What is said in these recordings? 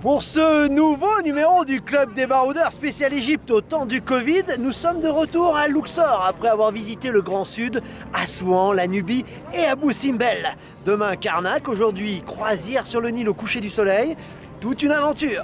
Pour ce nouveau numéro du Club des Baroudeurs spécial Égypte au temps du Covid, nous sommes de retour à Luxor après avoir visité le Grand Sud, Assouan, la Nubie et Abou Simbel. Demain Karnak, aujourd'hui croisière sur le Nil au coucher du soleil, toute une aventure.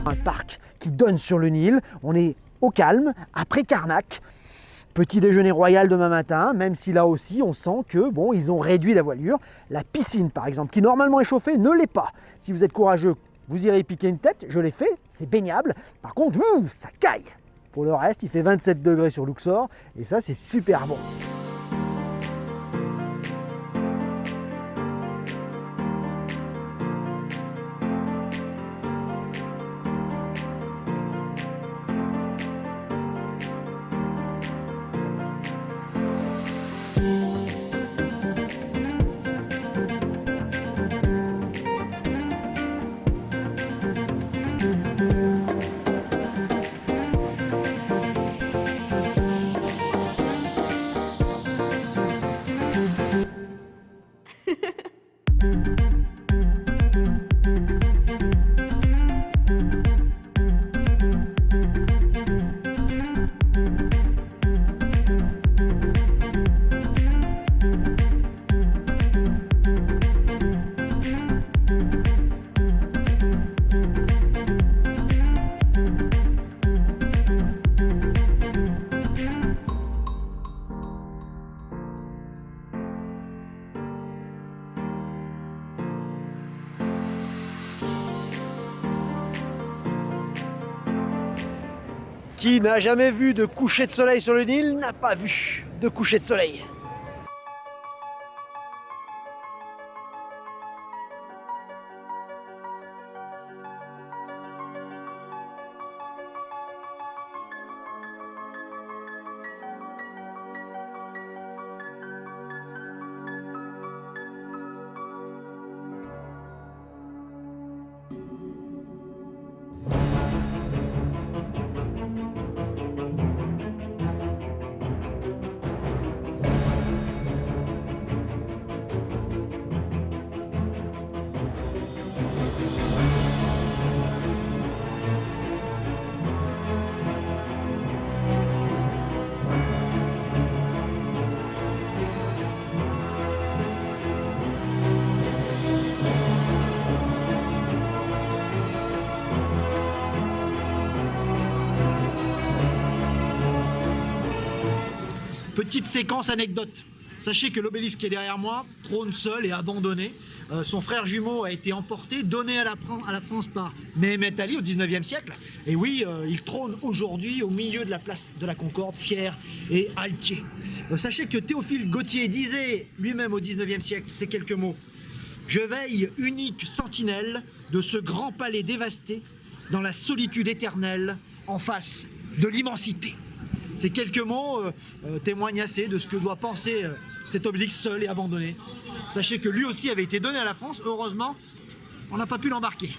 Un parc qui donne sur le Nil, on est au calme, après Karnak. Petit déjeuner royal demain matin, même si là aussi on sent que bon, ils ont réduit la voilure. La piscine par exemple, qui normalement est chauffée, ne l'est pas. Si vous êtes courageux, vous irez y piquer une tête, je l'ai fait, c'est baignable. Par contre, ça caille. Pour le reste, il fait 27 degrés sur Luxor et ça c'est super bon. Qui n'a jamais vu de coucher de soleil sur le Nil n'a pas vu de coucher de soleil. Petite séquence anecdote. Sachez que l'obélisque qui est derrière moi trône seul et abandonné. Son frère jumeau a été emporté, donné à la France par Mehemet Ali au 19e siècle. Et oui, il trône aujourd'hui au milieu de la place de la Concorde, fier et altier. Sachez que Théophile Gautier disait lui-même au 19e siècle ces quelques mots. « Je veille unique sentinelle de ce grand palais dévasté dans la solitude éternelle en face de l'immensité. » Ces quelques mots témoignent assez de ce que doit penser cet obélisque seul et abandonné. Sachez que lui aussi avait été donné à la France, heureusement, on n'a pas pu l'embarquer.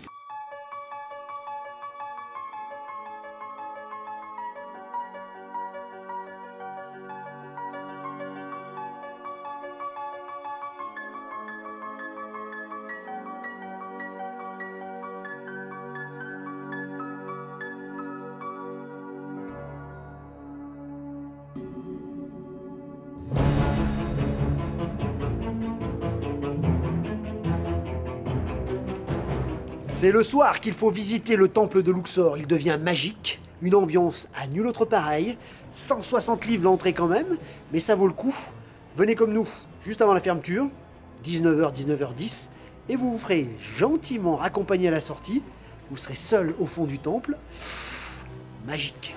C'est le soir qu'il faut visiter le temple de Luxor. Il devient magique, une ambiance à nul autre pareil. 160 livres l'entrée quand même, mais ça vaut le coup. Venez comme nous, juste avant la fermeture, 19h, 19h10, et vous vous ferez gentiment raccompagner à la sortie vous serez seul au fond du temple. Magique.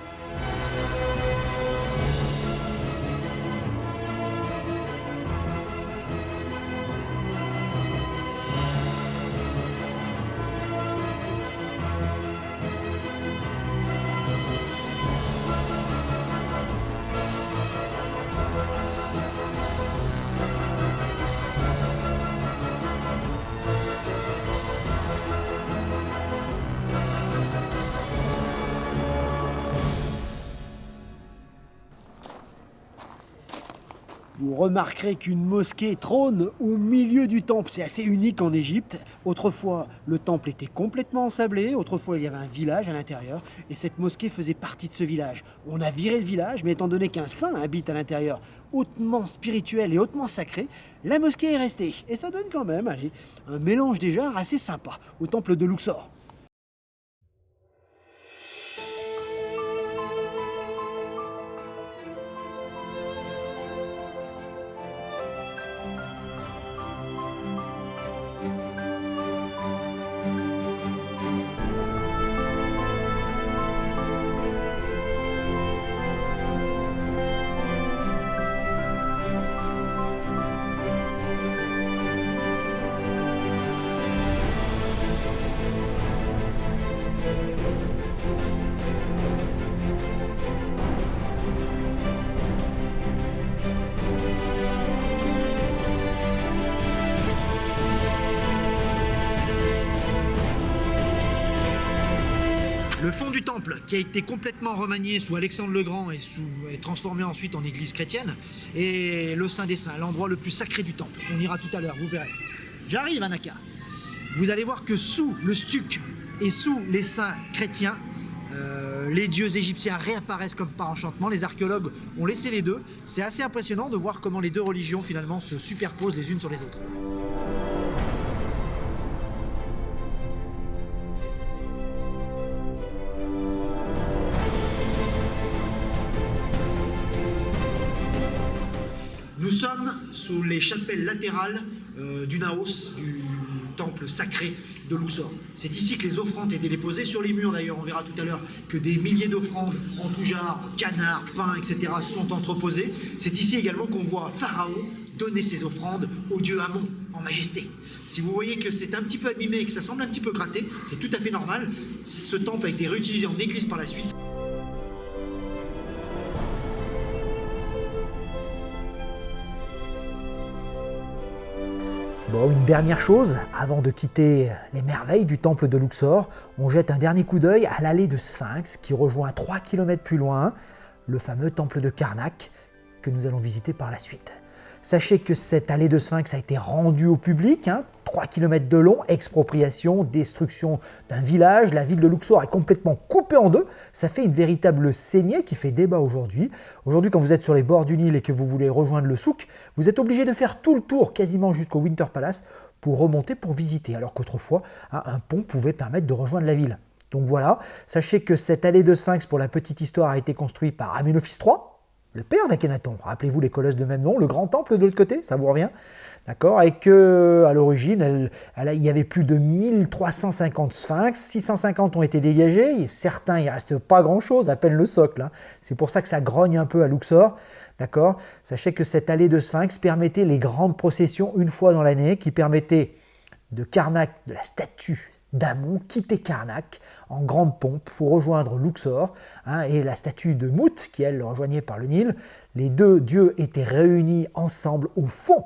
Vous remarquerez qu'une mosquée trône au milieu du temple. C'est assez unique en Égypte. Autrefois, le temple était complètement ensablé. Autrefois, il y avait un village à l'intérieur. Et cette mosquée faisait partie de ce village. On a viré le village, mais étant donné qu'un saint habite à l'intérieur, hautement spirituel et hautement sacré, la mosquée est restée. Et ça donne quand même, allez, un mélange des genres assez sympa au temple de Luxor. Le fond du temple, qui a été complètement remanié sous Alexandre le Grand et transformé ensuite en église chrétienne, est le Saint des Saints, l'endroit le plus sacré du temple. On ira tout à l'heure, vous verrez. J'arrive, Anaka. Vous allez voir que sous le stuc et sous les saints chrétiens, les dieux égyptiens réapparaissent comme par enchantement. Les archéologues ont laissé les deux. C'est assez impressionnant de voir comment les deux religions finalement se superposent les unes sur les autres. Nous sommes sous les chapelles latérales du Naos, du temple sacré de Luxor. C'est ici que les offrandes étaient déposées. Sur les murs d'ailleurs, on verra tout à l'heure que des milliers d'offrandes en tout genre, canards, pains, etc. sont entreposées. C'est ici également qu'on voit Pharaon donner ses offrandes au dieu Amon en majesté. Si vous voyez que c'est un petit peu abîmé et que ça semble un petit peu gratté, c'est tout à fait normal. Ce temple a été réutilisé en église par la suite. Bon, une dernière chose, avant de quitter les merveilles du temple de Luxor, on jette un dernier coup d'œil à l'allée de Sphinx qui rejoint 3 km plus loin le fameux temple de Karnak que nous allons visiter par la suite. Sachez que cette allée de Sphinx a été rendue au public, 3 km de long, expropriation, destruction d'un village, la ville de Luxor est complètement coupée en deux, ça fait une véritable saignée qui fait débat aujourd'hui. Aujourd'hui, quand vous êtes sur les bords du Nil et que vous voulez rejoindre le souk, vous êtes obligé de faire tout le tour, quasiment jusqu'au Winter Palace, pour remonter, pour visiter, alors qu'autrefois, un pont pouvait permettre de rejoindre la ville. Donc voilà, sachez que cette allée de Sphinx, pour la petite histoire, a été construite par Amenophis III, le père d'Akhenaton. Rappelez-vous les colosses de même nom, le grand temple de l'autre côté, ça vous revient? D'accord, et qu'à l'origine, il y avait plus de 1350 sphinx, 650 ont été dégagés, certains, il ne reste pas grand-chose, à peine le socle. C'est pour ça que ça grogne un peu à Luxor. D'accord, sachez que cette allée de sphinx permettait les grandes processions une fois dans l'année, qui permettaient de Karnak, de la statue d'Amon, quitter Karnak en grande pompe pour rejoindre Luxor, et la statue de Mout, qui elle le rejoignait par le Nil. Les deux dieux étaient réunis ensemble au fond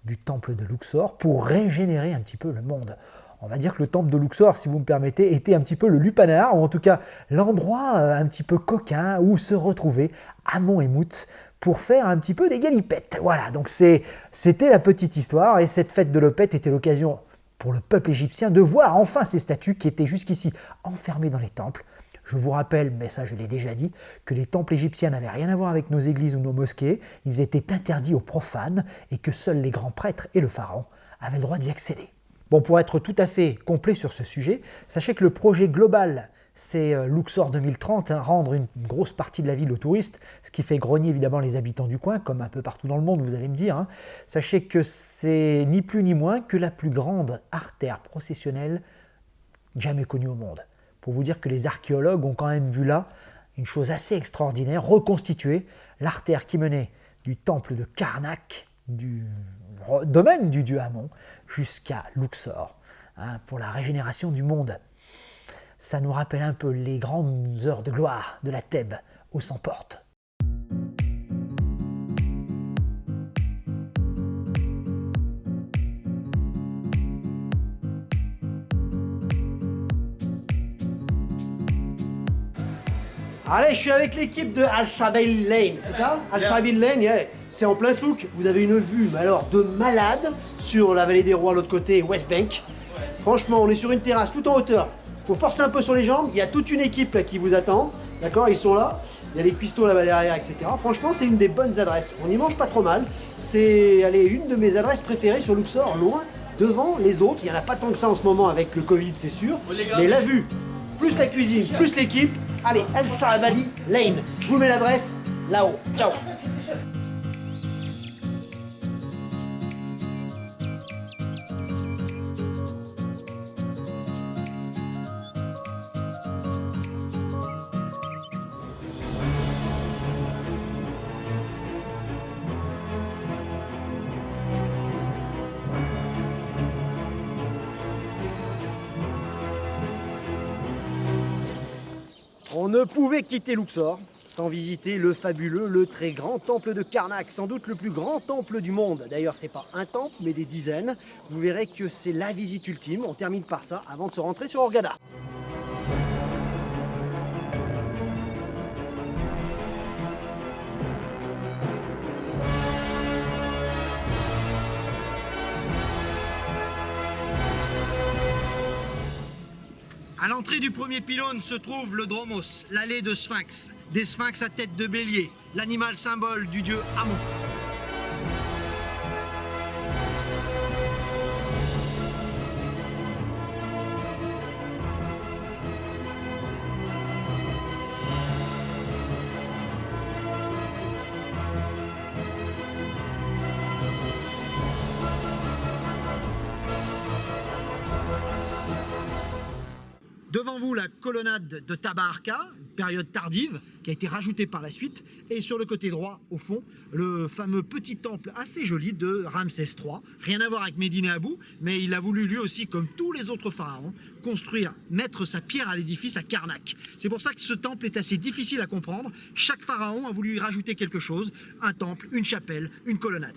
du temple de Luxor pour régénérer un petit peu le monde. On va dire que le temple de Luxor, si vous me permettez, était un petit peu le lupanar, ou en tout cas l'endroit un petit peu coquin où se retrouvaient Amon et Mout pour faire un petit peu des galipettes. Voilà, donc c'était la petite histoire, et cette fête de l'Opet était l'occasion pour le peuple égyptien de voir enfin ces statues qui étaient jusqu'ici enfermées dans les temples. Je vous rappelle, mais ça je l'ai déjà dit, que les temples égyptiens n'avaient rien à voir avec nos églises ou nos mosquées, ils étaient interdits aux profanes et que seuls les grands prêtres et le pharaon avaient le droit d'y accéder. Bon, pour être tout à fait complet sur ce sujet, sachez que le projet global, c'est Luxor 2030, rendre une grosse partie de la ville aux touristes, ce qui fait grogner évidemment les habitants du coin, comme un peu partout dans le monde, vous allez me dire. Sachez que c'est ni plus ni moins que la plus grande artère processionnelle jamais connu au monde. Pour vous dire que les archéologues ont quand même vu là une chose assez extraordinaire, reconstituer l'artère qui menait du temple de Karnak, du domaine du dieu Amon, jusqu'à Luxor, pour la régénération du monde. Ça nous rappelle un peu les grandes heures de gloire de la Thèbes aux 100 portes. Allez, je suis avec l'équipe de Al-Sabil Lane, c'est ça? Al-Sabil Lane, yeah. C'est en plein souk. Vous avez une vue, mais alors de malade, sur la vallée des rois, l'autre côté, West Bank. Franchement, on est sur une terrasse tout en hauteur. Faut forcer un peu sur les jambes. Il y a toute une équipe là, qui vous attend. D'accord? Ils sont là. Il y a les cuistots là-bas derrière, etc. Franchement, c'est une des bonnes adresses. On y mange pas trop mal. C'est, allez, une de mes adresses préférées sur Luxor, loin devant les autres. Il n'y en a pas tant que ça en ce moment avec le Covid, c'est sûr. Mais la vue, plus la cuisine, plus l'équipe. Allez, Al-Sabil Lane. Je vous mets l'adresse là-haut. Ciao. On ne pouvait quitter Luxor sans visiter le fabuleux, le très grand temple de Karnak, sans doute le plus grand temple du monde. D'ailleurs, c'est pas un temple, mais des dizaines. Vous verrez que c'est la visite ultime. On termine par ça avant de se rentrer sur Hurghada. À l'entrée du premier pylône se trouve le Dromos, l'allée de Sphinx, des sphinx à tête de bélier, l'animal symbole du dieu Amon. Devant vous, la colonnade de Tabarka, période tardive, qui a été rajoutée par la suite. Et sur le côté droit, au fond, le fameux petit temple assez joli de Ramsès III. Rien à voir avec Médine Abou, mais il a voulu lui aussi, comme tous les autres pharaons, construire, mettre sa pierre à l'édifice à Karnak. C'est pour ça que ce temple est assez difficile à comprendre. Chaque pharaon a voulu y rajouter quelque chose, un temple, une chapelle, une colonnade.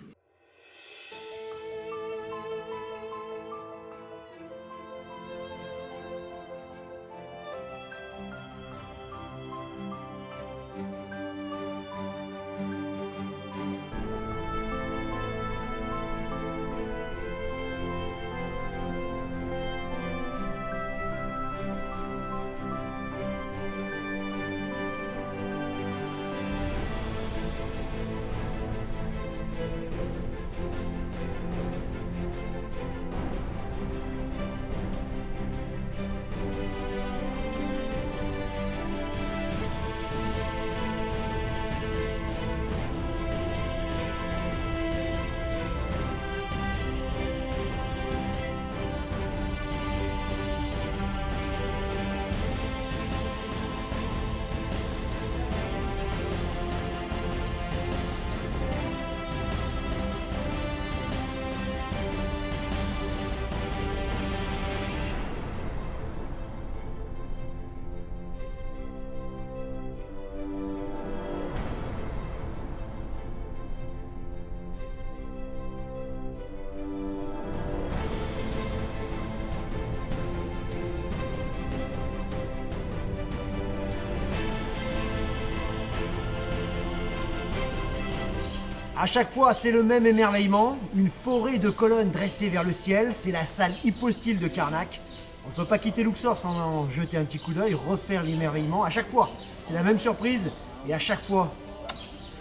À chaque fois, c'est le même émerveillement. Une forêt de colonnes dressées vers le ciel. C'est la salle hypostyle de Karnak. On ne peut pas quitter Luxor sans en jeter un petit coup d'œil, refaire l'émerveillement. À chaque fois, c'est la même surprise. Et à chaque fois,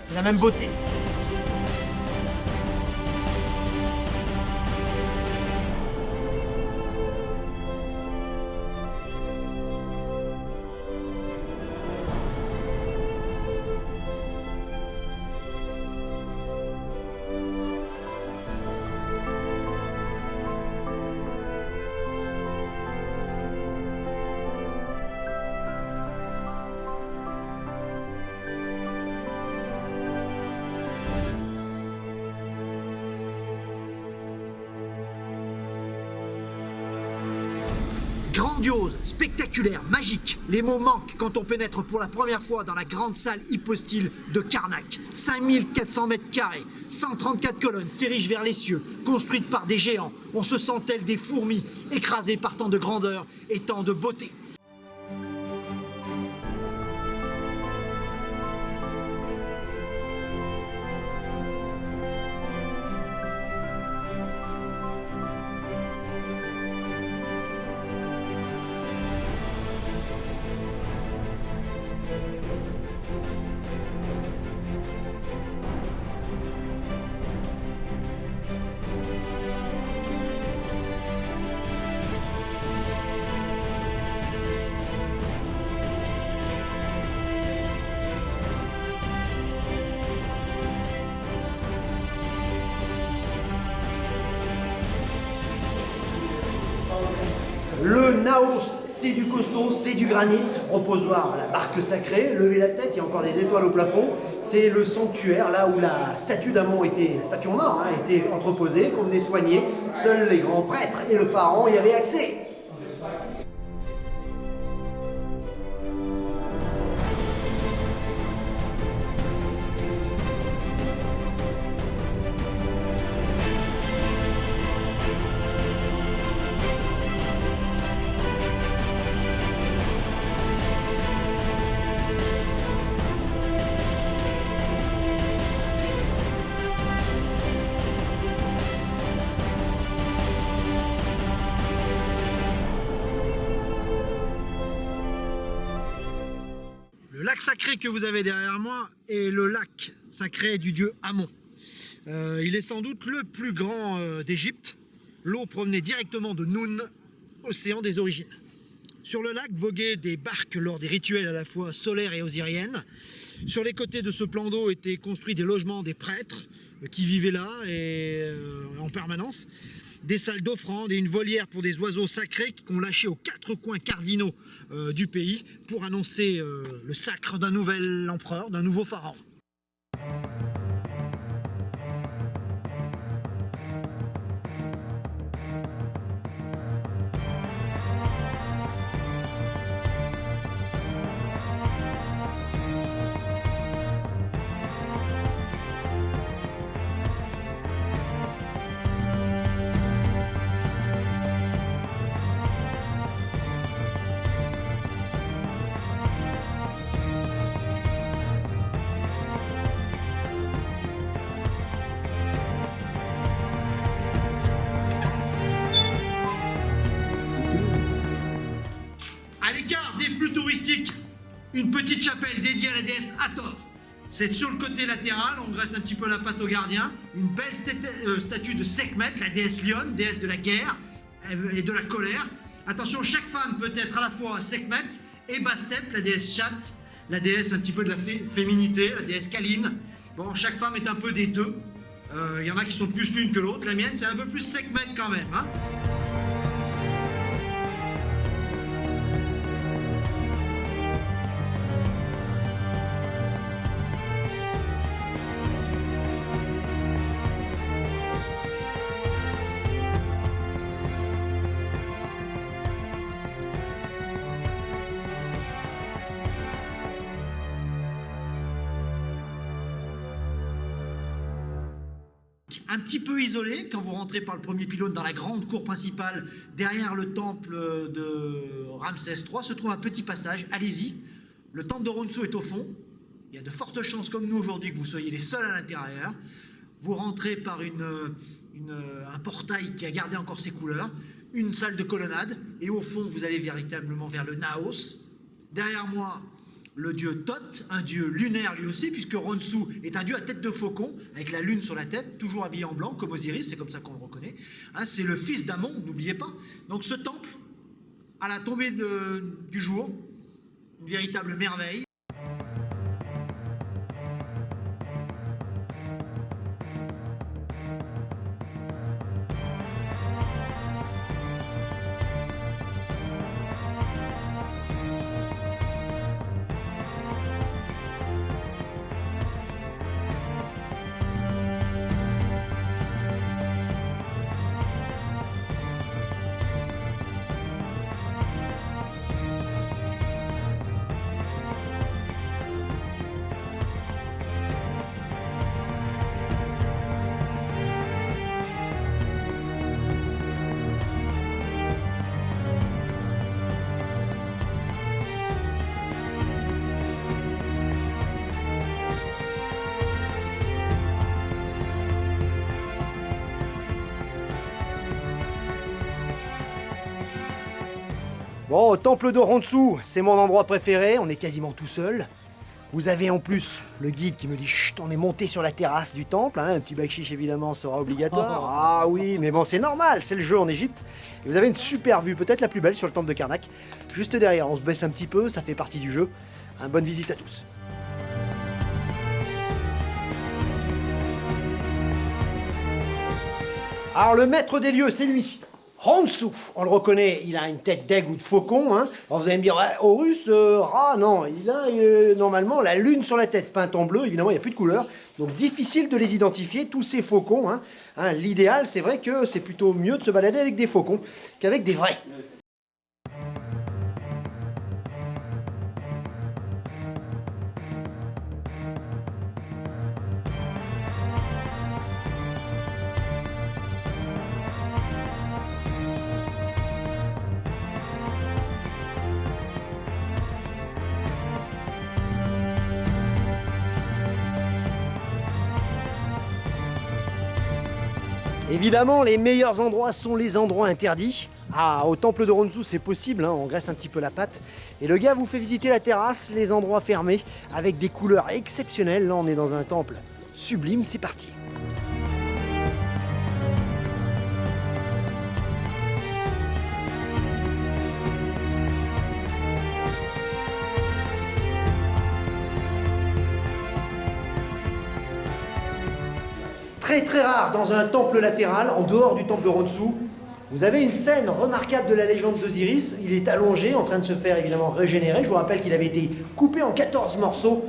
c'est la même beauté. Grandiose, spectaculaire, magique. Les mots manquent quand on pénètre pour la première fois dans la grande salle hypostyle de Karnak. 5400 mètres carrés, 134 colonnes s'érigent vers les cieux, construites par des géants. On se sent tel des fourmis, écrasées par tant de grandeur et tant de beauté. Le Naos, c'est du costaud, c'est du granit. Reposoir, la barque sacrée. Levez la tête, il y a encore des étoiles au plafond. C'est le sanctuaire, là où la statue d'Amon était, la statue en or, était entreposée, qu'on venait soigner. Seuls les grands prêtres et le pharaon y avaient accès. Le lac sacré que vous avez derrière moi est le lac sacré du dieu Amon. Il est sans doute le plus grand d'Égypte. L'eau provenait directement de Noun, océan des origines. Sur le lac voguaient des barques lors des rituels à la fois solaires et osiriennes. Sur les côtés de ce plan d'eau étaient construits des logements des prêtres qui vivaient là et en permanence. Des salles d'offrande et une volière pour des oiseaux sacrés qu'on lâchait aux quatre coins cardinaux du pays pour annoncer le sacre d'un nouvel empereur, d'un nouveau pharaon. À l'écart des flux touristiques, une petite chapelle dédiée à la déesse Hathor. C'est sur le côté latéral, on graisse un petit peu la patte au gardien. Une belle statue de Sekhmet, la déesse lionne, déesse de la guerre et de la colère. Attention, chaque femme peut être à la fois Sekhmet et Bastet, la déesse chatte, la déesse un petit peu de la féminité, la déesse câline. Bon, chaque femme est un peu des deux. Il y en a qui sont plus l'une que l'autre. La mienne, c'est un peu plus Sekhmet quand même, hein. Un petit peu isolé quand vous rentrez par le premier pylône dans la grande cour principale derrière le temple de Ramsès III se trouve un petit passage, allez-y. Le temple de Ronsu est au fond. Il y a de fortes chances comme nous aujourd'hui que vous soyez les seuls à l'intérieur. Vous rentrez par un portail qui a gardé encore ses couleurs, une salle de colonnade et au fond vous allez véritablement vers le Naos. Derrière moi, le dieu Thoth, un dieu lunaire lui aussi, puisque Ronsu est un dieu à tête de faucon, avec la lune sur la tête, toujours habillé en blanc, comme Osiris, c'est comme ça qu'on le reconnaît. Hein, c'est le fils d'Amon, n'oubliez pas. Donc ce temple, à la tombée du jour, une véritable merveille. Bon, temple de Ronsu, c'est mon endroit préféré, on est quasiment tout seul. Vous avez en plus le guide qui me dit « Chut, on est monté sur la terrasse du temple, hein, un petit bakshish évidemment sera obligatoire. » Ah oui, mais bon, c'est normal, c'est le jeu en Égypte. Et vous avez une super vue, peut-être la plus belle sur le temple de Karnak. Juste derrière, on se baisse un petit peu, ça fait partie du jeu. Bonne visite à tous. Alors le maître des lieux, c'est lui. Ronsu, on le reconnaît, il a une tête d'aigle ou de faucon. Hein. Alors vous allez me dire, ouais, Horus, non, il a normalement la lune sur la tête, peinte en bleu, évidemment il n'y a plus de couleur. Donc difficile de les identifier, tous ces faucons. Hein. L'idéal, c'est vrai que c'est plutôt mieux de se balader avec des faucons qu'avec des vrais. Évidemment, les meilleurs endroits sont les endroits interdits. Au temple de Ronsu, c'est possible, hein, on graisse un petit peu la patte. Et le gars vous fait visiter la terrasse, les endroits fermés, avec des couleurs exceptionnelles. Là, on est dans un temple sublime, c'est parti. Très rare dans un temple latéral, en dehors du temple de Ronsu. Vous avez une scène remarquable de la légende d'Osiris. Il est allongé, en train de se faire évidemment régénérer. Je vous rappelle qu'il avait été coupé en 14 morceaux.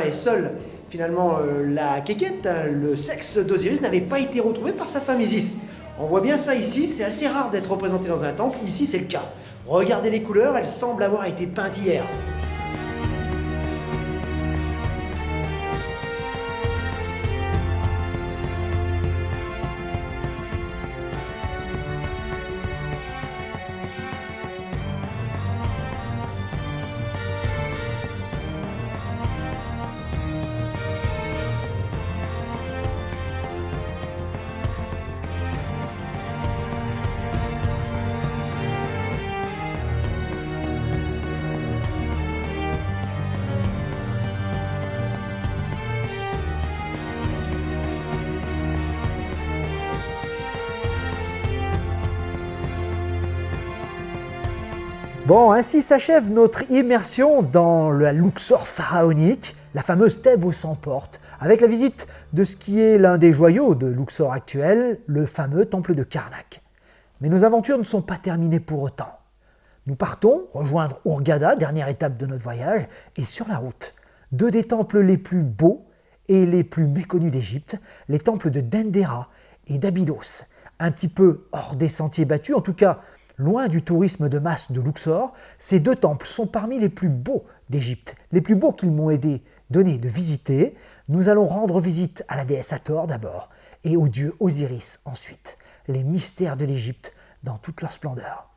Et seule, finalement, la kékette, le sexe d'Osiris, n'avait pas été retrouvé par sa femme Isis. On voit bien ça ici, c'est assez rare d'être représenté dans un temple. Ici, c'est le cas. Regardez les couleurs, elles semblent avoir été peintes hier. Bon, ainsi s'achève notre immersion dans la Luxor pharaonique, la fameuse Thèbes aux 100 portes, avec la visite de ce qui est l'un des joyaux de Luxor actuel, le fameux temple de Karnak. Mais nos aventures ne sont pas terminées pour autant. Nous partons rejoindre Hurghada, dernière étape de notre voyage, et sur la route, deux des temples les plus beaux et les plus méconnus d'Égypte, les temples de Dendera et d'Abydos, un petit peu hors des sentiers battus, en tout cas loin du tourisme de masse de Luxor. Ces deux temples sont parmi les plus beaux d'Égypte, les plus beaux qu'ils m'ont donné de visiter. Nous allons rendre visite à la déesse Hathor d'abord et au dieu Osiris ensuite, les mystères de l'Égypte dans toute leur splendeur.